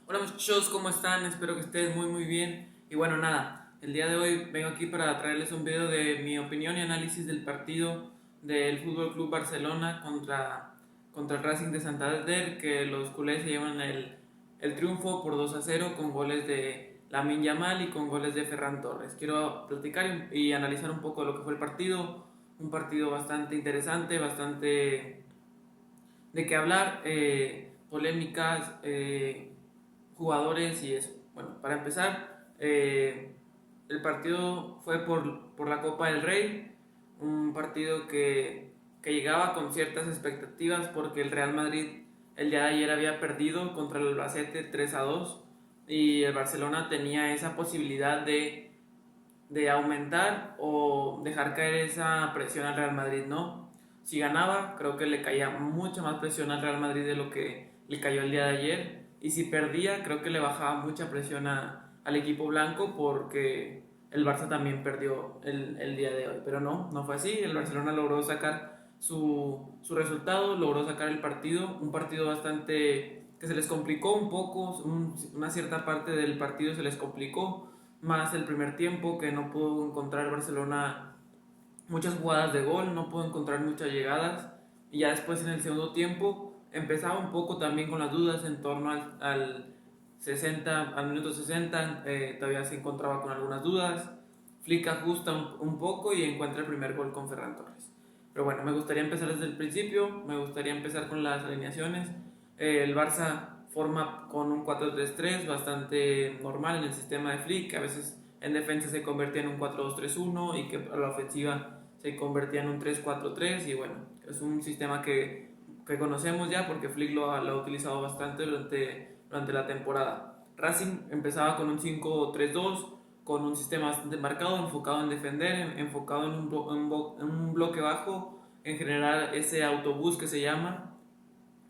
Hola muchachos, ¿cómo están? Espero que estén muy bien. Y bueno, nada, el día de hoy vengo aquí para traerles un video de mi opinión y análisis del partido del Fútbol Club Barcelona contra el Racing de Santander, que los culés se llevan el triunfo por 2-0 con goles de Lamine Yamal y con goles de Ferran Torres. Quiero platicar y analizar un poco de lo que fue el partido, un partido bastante interesante, bastante de qué hablar, polémicas, jugadores y eso. Bueno, para empezar, el partido fue por la Copa del Rey, un partido que llegaba con ciertas expectativas porque el Real Madrid el día de ayer había perdido contra el Albacete 3-2 y el Barcelona tenía esa posibilidad de aumentar o dejar caer esa presión al Real Madrid, ¿no? Si ganaba, creo que le caía mucha más presión al Real Madrid de lo que le cayó el día de ayer. Y si perdía, creo que le bajaba mucha presión al equipo blanco porque el Barça también perdió el día de hoy. Pero no fue así. El Barcelona logró sacar su resultado, logró sacar el partido. Un partido bastante que se les complicó un poco, una cierta parte del partido se les complicó más el primer tiempo, que no pudo encontrar Barcelona muchas jugadas de gol, no pudo encontrar muchas llegadas, y ya después en el segundo tiempo empezaba un poco también con las dudas en torno al 60, al minuto 60, todavía se encontraba con algunas dudas. Flick ajusta un poco y encuentra el primer gol con Ferran Torres. Pero bueno, me gustaría empezar desde el principio, me gustaría empezar con las alineaciones. El Barça forma con un 4-3-3 bastante normal en el sistema de Flick, que a veces en defensa se convertía en un 4-2-3-1 y que a la ofensiva se convertía en un 3-4-3 y bueno, es un sistema que conocemos ya porque Flick lo ha utilizado bastante durante la temporada. Racing empezaba con un 5-3-2, con un sistema bastante marcado, enfocado en defender, enfocado en un bloque bajo, en generar ese autobús que se llama,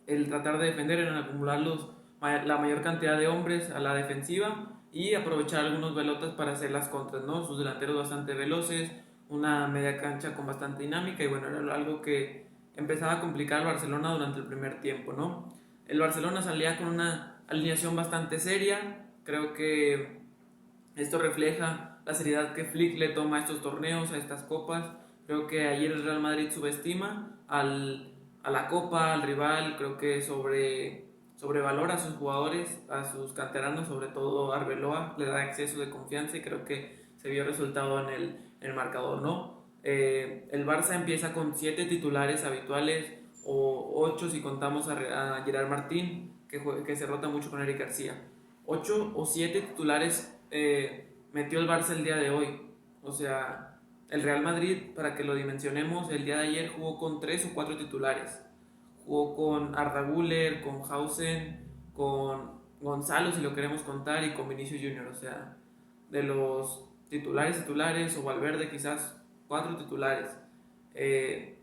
el tratar de defender, en acumular la mayor cantidad de hombres a la defensiva y aprovechar algunos velotes para hacer las contras, ¿no? Sus delanteros bastante veloces, una media cancha con bastante dinámica y bueno, era algo que empezaba a complicar al Barcelona durante el primer tiempo, ¿no? El Barcelona salía con una alineación bastante seria, creo que esto refleja la seriedad que Flick le toma a estos torneos, a estas copas. Creo que ayer el Real Madrid subestima a la copa, al rival, creo que sobrevalora a sus jugadores, a sus canteranos, sobre todo Arbeloa, le da exceso de confianza y creo que se vio resultado en el marcador, ¿no? El Barça empieza con 7 titulares habituales o 8 si contamos a Gerard Martín, que se rota mucho con Eric García. 8 o 7 titulares metió el Barça el día de hoy. O sea, el Real Madrid, para que lo dimensionemos, el día de ayer jugó con 3 o 4 titulares. Jugó con Arda Güler, con Hausen, con Gonzalo, si lo queremos contar, y con Vinicius Junior. O sea, de los titulares, o Valverde quizás 4 titulares. Eh,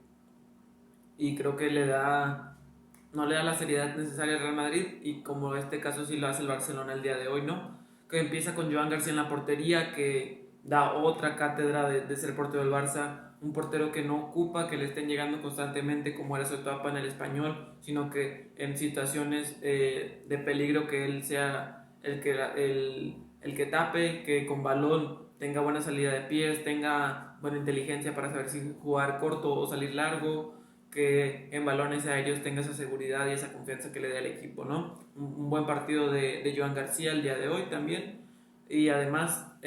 y creo que no le da la seriedad necesaria al Real Madrid y como este caso sí lo hace el Barcelona el día de hoy, ¿no? Que empieza con Joan García en la portería, que da otra cátedra de ser portero del Barça, un portero que no ocupa que le estén llegando constantemente como era su etapa en el Español, sino que en situaciones de peligro que él sea el que tape, que con balón tenga buena salida de pies, tenga buena inteligencia para saber si jugar corto o salir largo, que en balones aéreos tenga esa seguridad y esa confianza que le dé al equipo, ¿no? Un buen partido de Joan García el día de hoy también. Y además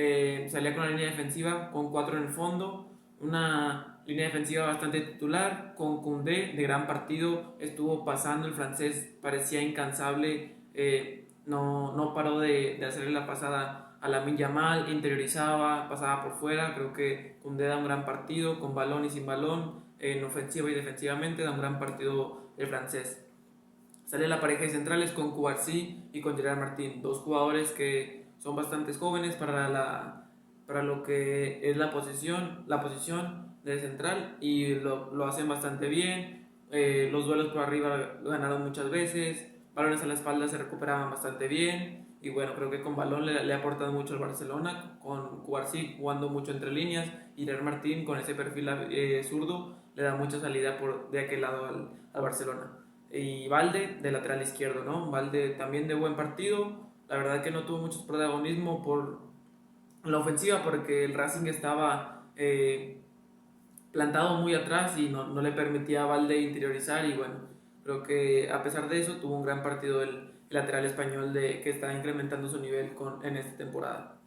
salía con una línea defensiva con 4 en el fondo, una línea defensiva bastante titular, con Koundé de gran partido, estuvo pasando, el francés parecía incansable, no paró de hacerle la pasada a Lamine Yamal, interiorizaba, pasaba por fuera, creo que Koundé da un gran partido, con balón y sin balón, en ofensiva y defensivamente, da un gran partido el francés. Sale la pareja de centrales con Cubarsí y con Gerard Martín, dos jugadores que son bastante jóvenes para lo que es la posición de central y lo hacen bastante bien. Los duelos por arriba ganaron muchas veces, balones a la espalda se recuperaban bastante bien y bueno, creo que con balón le aportan mucho al Barcelona, con Cubarsí jugando mucho entre líneas y Gerard Martín con ese perfil zurdo le da mucha salida de aquel lado al Barcelona. Y Valde de lateral izquierdo, ¿no? Valde también de buen partido, la verdad que no tuvo mucho protagonismo por la ofensiva porque el Racing estaba plantado muy atrás y no le permitía a Valde interiorizar y bueno, creo que a pesar de eso tuvo un gran partido el lateral español que está incrementando su nivel en esta temporada.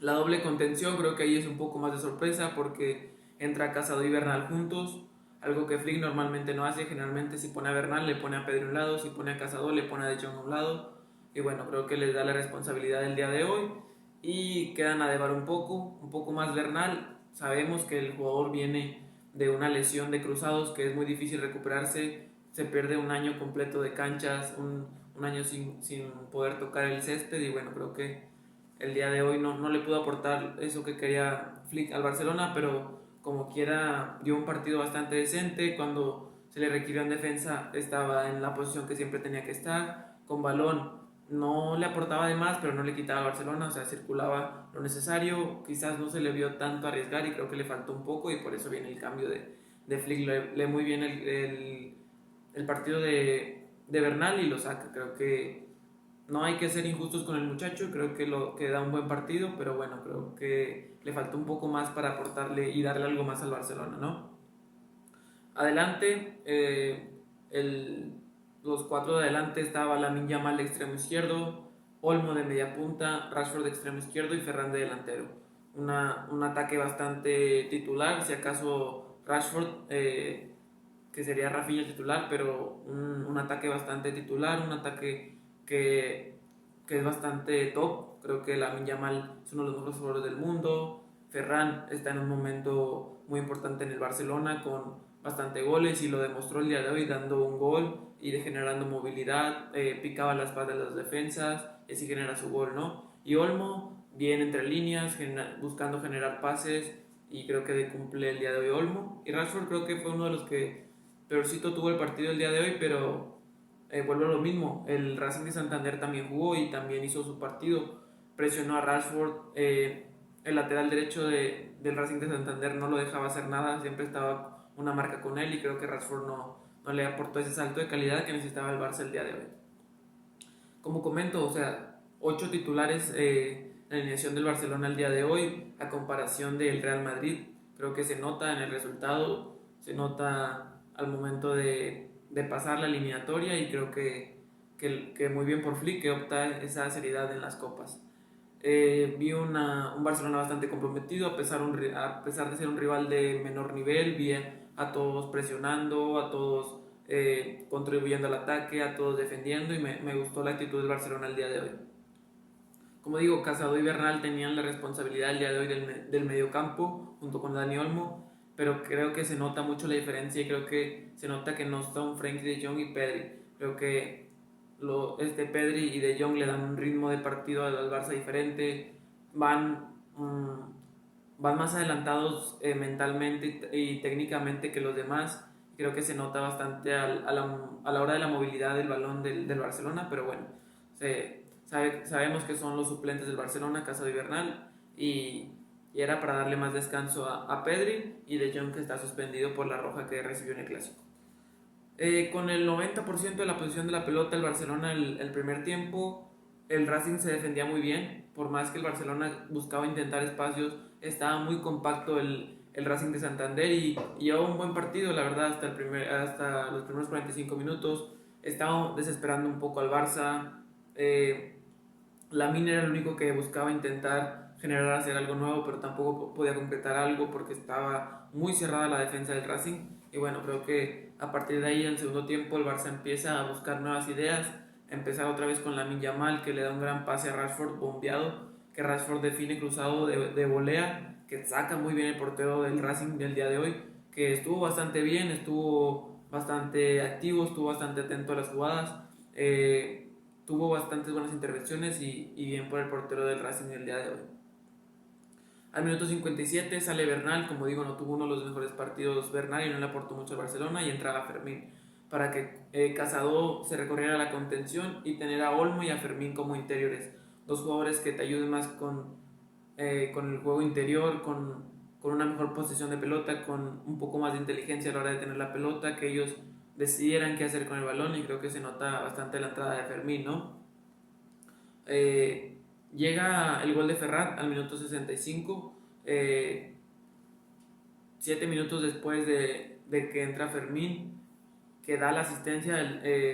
La doble contención creo que ahí es un poco más de sorpresa porque entra Casado y Bernal juntos, algo que Flick normalmente no hace. Generalmente si pone a Bernal le pone a Pedro a un lado, si pone a Casado le pone a De Jong a un lado. Y bueno, creo que les da la responsabilidad del día de hoy y quedan a debar un poco más Bernal. Sabemos que el jugador viene de una lesión de cruzados que es muy difícil recuperarse, se pierde un año completo de canchas, un año sin poder tocar el césped y bueno, creo que el día de hoy no le pudo aportar eso que quería Flick al Barcelona, pero como quiera dio un partido bastante decente. Cuando se le requirió en defensa estaba en la posición que siempre tenía que estar, con balón no le aportaba de más, pero no le quitaba a Barcelona, o sea, circulaba lo necesario, quizás no se le vio tanto arriesgar y creo que le faltó un poco y por eso viene el cambio de Flick, lee muy bien el partido de Bernal y lo saca. Creo que no hay que ser injustos con el muchacho, creo que da un buen partido, pero bueno, creo que le faltó un poco más para aportarle y darle algo más al Barcelona, ¿no? Adelante, los cuatro de adelante estaba Lamine Yamal de extremo izquierdo, Olmo de media punta, Rashford de extremo izquierdo y Ferran de delantero. Un ataque bastante titular, si acaso Rashford, que sería Rafinha el titular, pero un ataque bastante titular, un ataque que es bastante top. Creo que Lamine Yamal es uno de los mejores jugadores del mundo. Ferran está en un momento muy importante en el Barcelona con bastante goles y lo demostró el día de hoy dando un gol y generando movilidad, picaba la espalda de las defensas y así genera su gol, ¿no? Y Olmo bien entre líneas, buscando generar pases y creo que cumple el día de hoy Olmo. Y Rashford creo que fue uno de los que peorcito tuvo el partido el día de hoy, pero vuelve a lo mismo. El Racing de Santander también jugó y también hizo su partido. Presionó a Rashford. El lateral derecho del Racing de Santander no lo dejaba hacer nada. Siempre estaba una marca con él y creo que Rashford no le aportó ese salto de calidad que necesitaba el Barça el día de hoy. Como comento, o sea, 8 titulares en la alineación del Barcelona el día de hoy a comparación del Real Madrid. Creo que se nota en el resultado, se nota al momento de pasar la eliminatoria y creo que muy bien por Flick que opta esa seriedad en las copas. Vi un Barcelona bastante comprometido a pesar de ser un rival de menor nivel, vi a todos presionando, a todos contribuyendo al ataque, a todos defendiendo y me gustó la actitud del Barcelona el día de hoy. Como digo, Casado y Bernal tenían la responsabilidad el día de hoy del mediocampo junto con Dani Olmo, pero creo que se nota mucho la diferencia y creo que se nota que no son Frenkie de Jong y Pedri. Creo que Pedri y De Jong le dan un ritmo de partido al Barça diferente, van más adelantados mentalmente y técnicamente que los demás. Creo que se nota bastante a la hora de la movilidad del balón del Barcelona, pero bueno, sabemos que son los suplentes del Barcelona, Casado y Bernal, y era para darle más descanso a Pedri y De Jong que está suspendido por la roja que recibió en el Clásico. Con el 90% de la posición de la pelota el Barcelona el primer tiempo, el Racing se defendía muy bien, por más que el Barcelona buscaba intentar espacios, estaba muy compacto el Racing de Santander y llevaba un buen partido, la verdad, hasta los primeros 45 minutos. Estaba desesperando un poco al Barça. Lamine era el único que buscaba intentar generar hacer algo nuevo, pero tampoco podía concretar algo porque estaba muy cerrada la defensa del Racing. Y bueno, creo que a partir de ahí, en el segundo tiempo, el Barça empieza a buscar nuevas ideas. Empezar otra vez con Lamine Yamal, que le da un gran pase a Rashford bombeado, que Rashford define cruzado de volea, que saca muy bien el portero del Racing del día de hoy, que estuvo bastante bien, estuvo bastante activo, estuvo bastante atento a las jugadas. Tuvo bastantes buenas intervenciones y bien por el portero del Racing el día de hoy. Al minuto 57 sale Bernal, como digo, no tuvo uno de los mejores partidos Bernal y no le aportó mucho al Barcelona y entraba Fermín para que Casado se recorriera la contención y tener a Olmo y a Fermín como interiores, dos jugadores que te ayuden más con el juego interior, con una mejor posición de pelota, con un poco más de inteligencia a la hora de tener la pelota, que ellos decidieran qué hacer con el balón y creo que se nota bastante la entrada de Fermín, ¿no? Llega el gol de Ferran al minuto 65, 7 minutos después de que entra Fermín, que da la asistencia.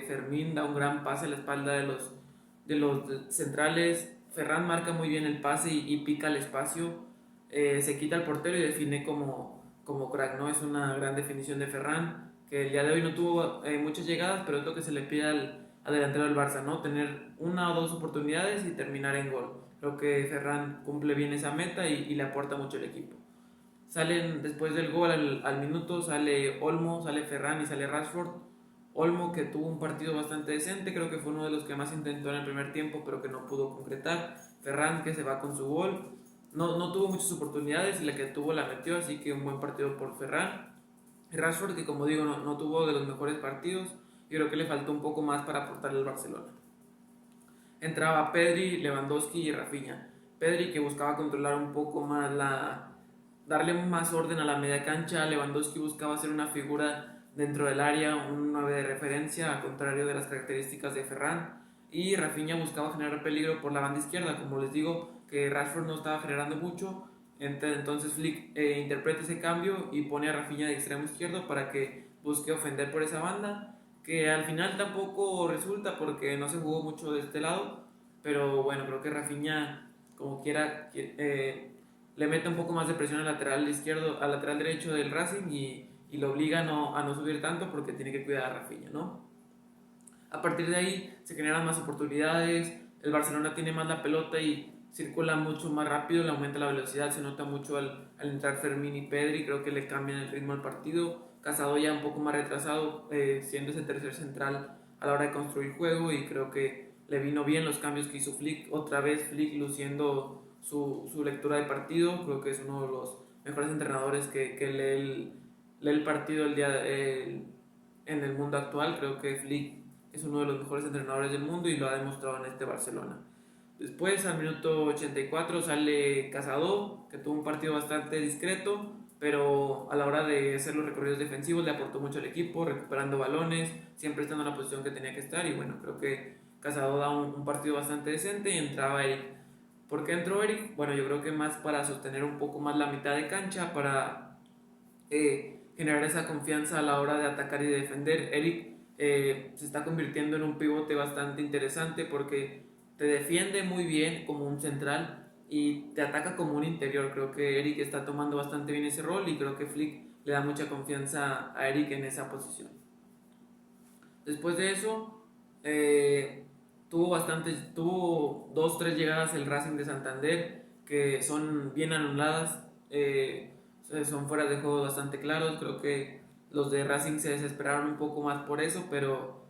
Fermín da un gran pase a la espalda de los centrales. Ferran marca muy bien el pase y pica el espacio. Se quita el portero y define como crack, ¿no? Es una gran definición de Ferran, que el día de hoy no tuvo muchas llegadas, pero es lo que se le pide al delantero del Barça, ¿no? Tener una o dos oportunidades y terminar en gol. Creo que Ferran cumple bien esa meta y le aporta mucho al equipo. Salen después del gol al minuto, sale Olmo, sale Ferran y sale Rashford. Olmo, que tuvo un partido bastante decente, creo que fue uno de los que más intentó en el primer tiempo, pero que no pudo concretar. Ferran, que se va con su gol. No tuvo muchas oportunidades y la que tuvo la metió, así que un buen partido por Ferran. Rashford, que como digo, no tuvo de los mejores partidos, y creo que le faltó un poco más para aportarle al Barcelona. Entraba Pedri, Lewandowski y Rafinha. Pedri, que buscaba controlar un poco más darle más orden a la media cancha. Lewandowski buscaba ser una figura dentro del área, un 9 de referencia, al contrario de las características de Ferran. Y Rafinha buscaba generar peligro por la banda izquierda. Como les digo, que Rashford no estaba generando mucho, entonces Flick interpreta ese cambio y pone a Rafinha de extremo izquierdo para que busque ofender por esa banda, que al final tampoco resulta porque no se jugó mucho de este lado, pero bueno, creo que Rafinha, como quiera, le mete un poco más de presión al lateral izquierdo, al lateral derecho del Racing y lo obliga a no subir tanto porque tiene que cuidar a Rafinha, ¿no? A partir de ahí se generan más oportunidades, el Barcelona tiene más la pelota y circula mucho más rápido, le aumenta la velocidad, se nota mucho al entrar Fermín y Pedri, creo que le cambian el ritmo al partido. Casado ya un poco más retrasado, siendo ese tercer central a la hora de construir juego, y creo que le vino bien los cambios que hizo Flick. Otra vez Flick luciendo su lectura de partido, creo que es uno de los mejores entrenadores que lee el partido en el mundo actual. Creo que Flick es uno de los mejores entrenadores del mundo y lo ha demostrado en este Barcelona. Después, al minuto 84, sale Casado, que tuvo un partido bastante discreto, pero a la hora de hacer los recorridos defensivos le aportó mucho al equipo, recuperando balones, siempre estando en la posición que tenía que estar. Y bueno, creo que Casado da un partido bastante decente y entraba Eric. ¿Por qué entró Eric? Bueno, yo creo que más para sostener un poco más la mitad de cancha, para generar esa confianza a la hora de atacar y de defender. Eric se está convirtiendo en un pivote bastante interesante porque te defiende muy bien como un central y te ataca como un interior. Creo que Eric está tomando bastante bien ese rol y creo que Flick le da mucha confianza a Eric en esa posición. Después de eso, tuvo 2-3 llegadas el Racing de Santander que son bien anuladas, son fuera de juego bastante claros. Creo que los de Racing se desesperaron un poco más por eso, pero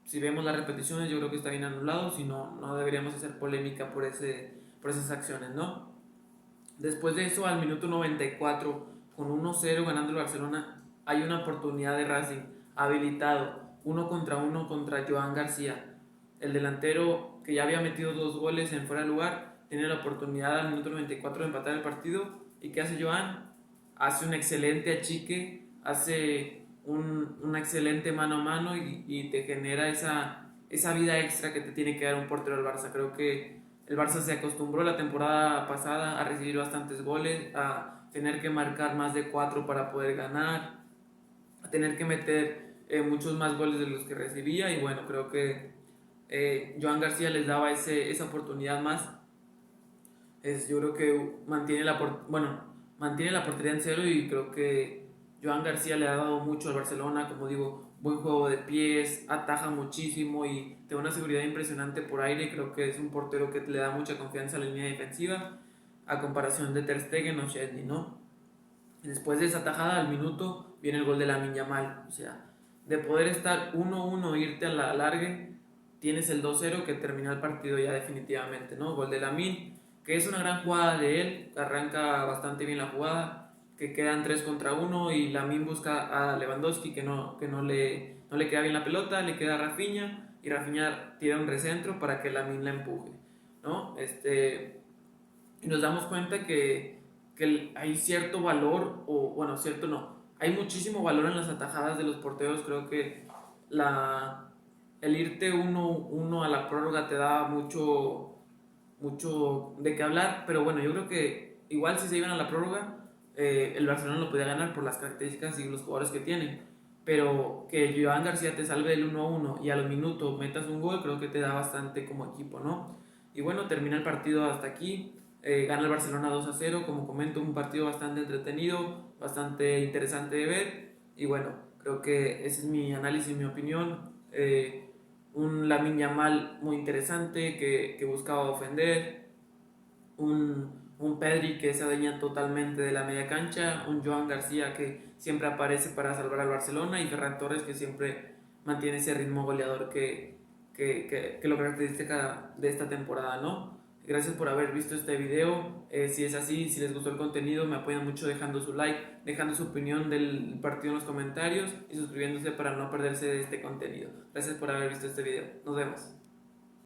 si vemos las repeticiones yo creo que está bien anulado, si no, no deberíamos hacer polémica por esas acciones, ¿no? Después de eso, al minuto 94, con 1-0 ganando el Barcelona, hay una oportunidad de Racing habilitado, 1 contra 1 contra Joan García. El delantero, que ya había metido 2 goles en fuera de lugar, tiene la oportunidad al minuto 94 de empatar el partido. ¿Y qué hace Joan? Hace un excelente achique, hace una excelente mano a mano y te genera esa vida extra que te tiene que dar un portero del Barça. Creo que el Barça se acostumbró la temporada pasada a recibir bastantes goles, a tener que marcar más de 4 para poder ganar, a tener que meter muchos más goles de los que recibía. Y bueno, creo que Joan García les daba esa oportunidad más. Yo creo que mantiene la portería en cero, y creo que Joan García le ha dado mucho al Barcelona. Como digo, buen juego de pies, ataja muchísimo y te da una seguridad impresionante por aire. Creo que es un portero que le da mucha confianza a la línea defensiva, a comparación de Ter Stegen o Szczęsny, ¿no? Y después de esa tajada, al minuto, viene el gol de Lamine Yamal. O sea, de poder estar 1-1, irte a la alargue, tienes el 2-0 que termina el partido ya definitivamente, ¿no? Gol de Lamine, que es una gran jugada de él, arranca bastante bien la jugada, que quedan 3 contra 1 y Lamine busca a Lewandowski, que no le queda bien la pelota, le queda a Rafinha y Rafinha tira un recentro para que Lamine la empuje, ¿no? Y nos damos cuenta que hay cierto valor, o bueno, cierto no, hay muchísimo valor en las atajadas de los porteros. Creo que el irte 1-1 a la prórroga te da mucho de qué hablar, pero bueno, yo creo que igual si se iban a la prórroga, el Barcelona lo podía ganar por las características y los jugadores que tienen. Pero que Joan García te salve el 1-1 y a los minutos metas un gol, creo que te da bastante como equipo, ¿no? Y bueno, termina el partido hasta aquí. Gana el Barcelona 2-0, como comento, un partido bastante entretenido, bastante interesante de ver. Y bueno, creo que ese es mi análisis, mi opinión. Un Lamine Yamal muy interesante que buscaba ofender, un Pedri que se adueña totalmente de la media cancha, un Joan García que siempre aparece para salvar al Barcelona y Ferran Torres que siempre mantiene ese ritmo goleador que lo caracteriza de esta temporada, ¿no? Gracias por haber visto este video. Si es así, si les gustó el contenido, me apoyan mucho dejando su like, dejando su opinión del partido en los comentarios y suscribiéndose para no perderse de este contenido. Gracias por haber visto este video. Nos vemos.